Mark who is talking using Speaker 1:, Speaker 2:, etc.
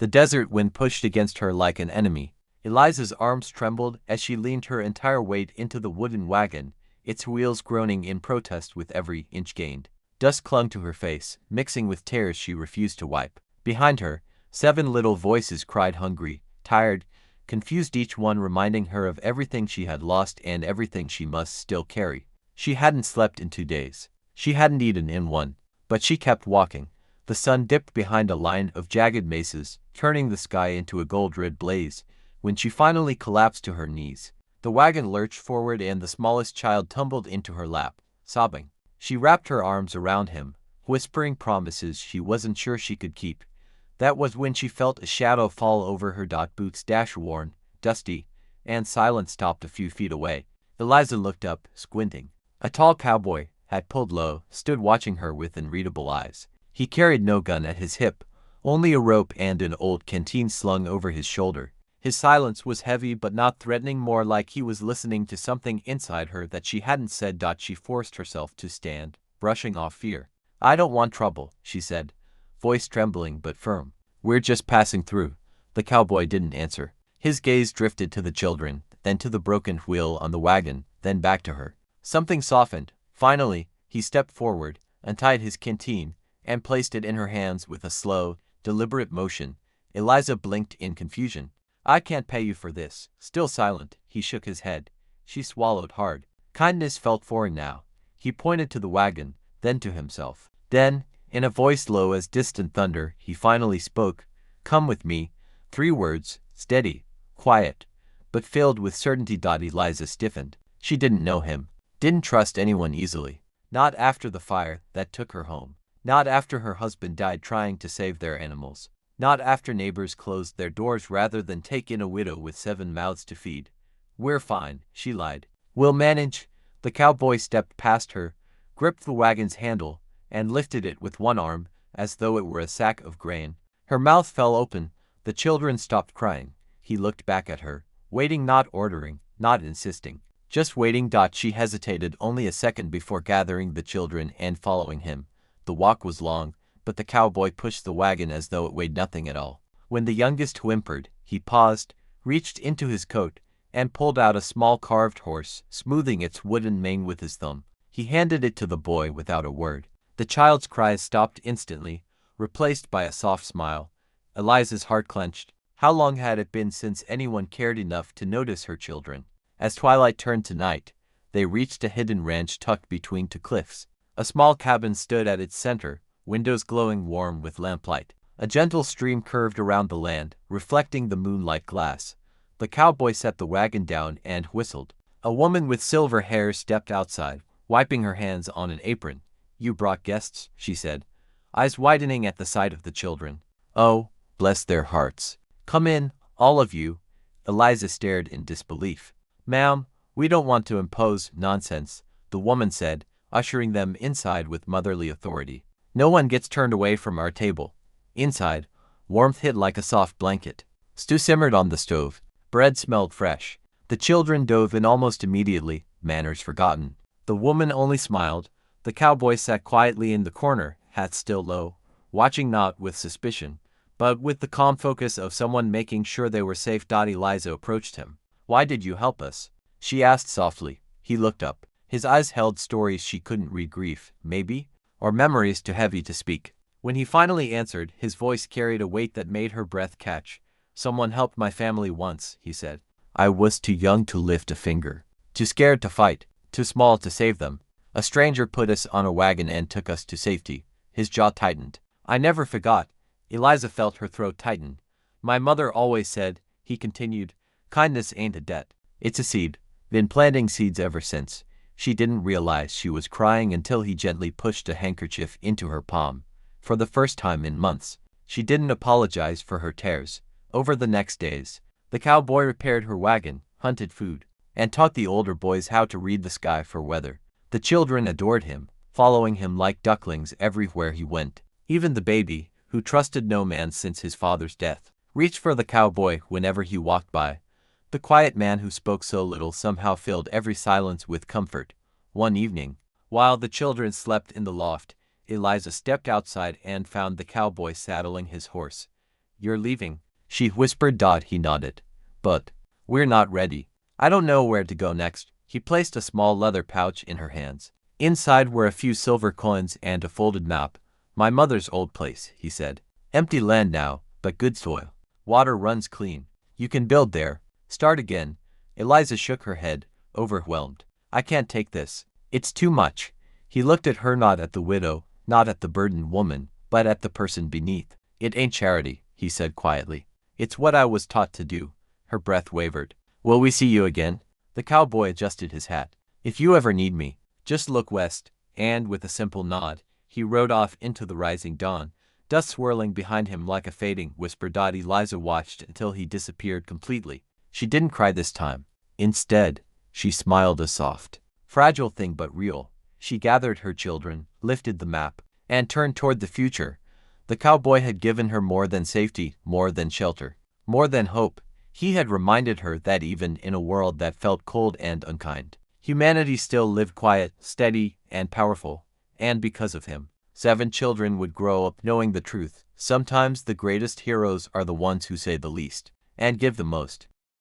Speaker 1: The desert wind pushed against her like an enemy. Eliza's arms trembled as she leaned her entire weight into the wooden wagon, its wheels groaning in protest with every inch gained. Dust clung to her face, mixing with tears she refused to wipe. Behind her, 7 little voices cried hungry, tired, confused, each one reminding her of everything she had lost and everything she must still carry. She hadn't slept in 2 days. She hadn't eaten in 1. But she kept walking. The sun dipped behind a line of jagged mesas, turning the sky into a gold-red blaze. When she finally collapsed to her knees, the wagon lurched forward and the smallest child tumbled into her lap, sobbing. She wrapped her arms around him, whispering promises she wasn't sure she could keep. That was when she felt a shadow fall over her. Boots dash worn, dusty, and silent stopped a few feet away. Eliza looked up, squinting. A tall cowboy, hat pulled low, stood watching her with unreadable eyes. He carried no gun at his hip, only a rope and an old canteen slung over his shoulder. His silence was heavy but not threatening, more like he was listening to something inside her that she hadn't said. She forced herself to stand, brushing off fear. "I don't want trouble," she said, voice trembling but firm. "We're just passing through." The cowboy didn't answer. His gaze drifted to the children, then to the broken wheel on the wagon, then back to her. Something softened. Finally, he stepped forward, untied his canteen, and placed it in her hands with a slow, deliberate motion. Eliza blinked in confusion. "I can't pay you for this." Still silent, he shook his head. She swallowed hard. Kindness felt foreign now. He pointed to the wagon, then to himself. Then, in a voice low as distant thunder, he finally spoke. "Come with me." 3 words, steady, quiet, but filled with certainty. Eliza stiffened. She didn't know him, didn't trust anyone easily. Not after the fire that took her home. Not after her husband died trying to save their animals. Not after neighbors closed their doors rather than take in a widow with 7 mouths to feed. "We're fine," she lied. "We'll manage." The cowboy stepped past her, gripped the wagon's handle, and lifted it with one arm, as though it were a sack of grain. Her mouth fell open. The children stopped crying. He looked back at her, waiting, not ordering, not insisting. Just waiting. She hesitated only a second before gathering the children and following him. The walk was long, but the cowboy pushed the wagon as though it weighed nothing at all. When the youngest whimpered, he paused, reached into his coat, and pulled out a small carved horse, smoothing its wooden mane with his thumb. He handed it to the boy without a word. The child's cries stopped instantly, replaced by a soft smile. Eliza's heart clenched. How long had it been since anyone cared enough to notice her children? As twilight turned to night, they reached a hidden ranch tucked between 2 cliffs. A small cabin stood at its center, windows glowing warm with lamplight. A gentle stream curved around the land, reflecting the moonlight glass. The cowboy set the wagon down and whistled. A woman with silver hair stepped outside, wiping her hands on an apron. "You brought guests," she said, eyes widening at the sight of the children. "Oh, bless their hearts. Come in, all of you." Eliza stared in disbelief. "Ma'am, we don't want to impose." "Nonsense," the woman said, ushering them inside with motherly authority. "No one gets turned away from our table." Inside, warmth hid like a soft blanket. Stew simmered on the stove. Bread smelled fresh. The children dove in almost immediately, manners forgotten. The woman only smiled. The cowboy sat quietly in the corner, hat still low, watching not with suspicion, but with the calm focus of someone making sure they were safe. Eliza approached him. "Why did you help us?" she asked softly. He looked up. His eyes held stories she couldn't read. Grief, maybe? Or memories too heavy to speak. When he finally answered, his voice carried a weight that made her breath catch. "Someone helped my family once," he said. "I was too young to lift a finger. Too scared to fight. Too small to save them. A stranger put us on a wagon and took us to safety." His jaw tightened. "I never forgot." Eliza felt her throat tighten. "My mother always said," he continued, "kindness ain't a debt. It's a seed. Been planting seeds ever since." She didn't realize she was crying until he gently pushed a handkerchief into her palm. For the first time in months, she didn't apologize for her tears. Over the next days, the cowboy repaired her wagon, hunted food, and taught the older boys how to read the sky for weather. The children adored him, following him like ducklings everywhere he went. Even the baby, who trusted no man since his father's death, reached for the cowboy whenever he walked by. The quiet man who spoke so little somehow filled every silence with comfort. One evening, while the children slept in the loft, Eliza stepped outside and found the cowboy saddling his horse. You're leaving? She whispered. He nodded. But we're not ready. I don't know where to go next. He placed a small leather pouch in her hands. Inside were a few silver coins and a folded map. My mother's old place, he said. Empty land now, but good soil. Water runs clean. You can build there. Start again. Eliza shook her head, overwhelmed. I can't take this. It's too much. He looked at her, not at the widow, not at the burdened woman, but at the person beneath. It ain't charity, he said quietly. It's what I was taught to do. Her breath wavered. Will we see you again? The cowboy adjusted his hat. If you ever need me, just look west, and with a simple nod, he rode off into the rising dawn, dust swirling behind him like a fading whisper. Eliza watched until he disappeared completely. She didn't cry this time. Instead, she smiled, a soft, fragile thing but real. She gathered her children, lifted the map, and turned toward the future. The cowboy had given her more than safety, more than shelter, more than hope. He had reminded her that even in a world that felt cold and unkind, humanity still lived quiet, steady, and powerful. And because of him, 7 children would grow up knowing the truth. Sometimes the greatest heroes are the ones who say the least and give the most.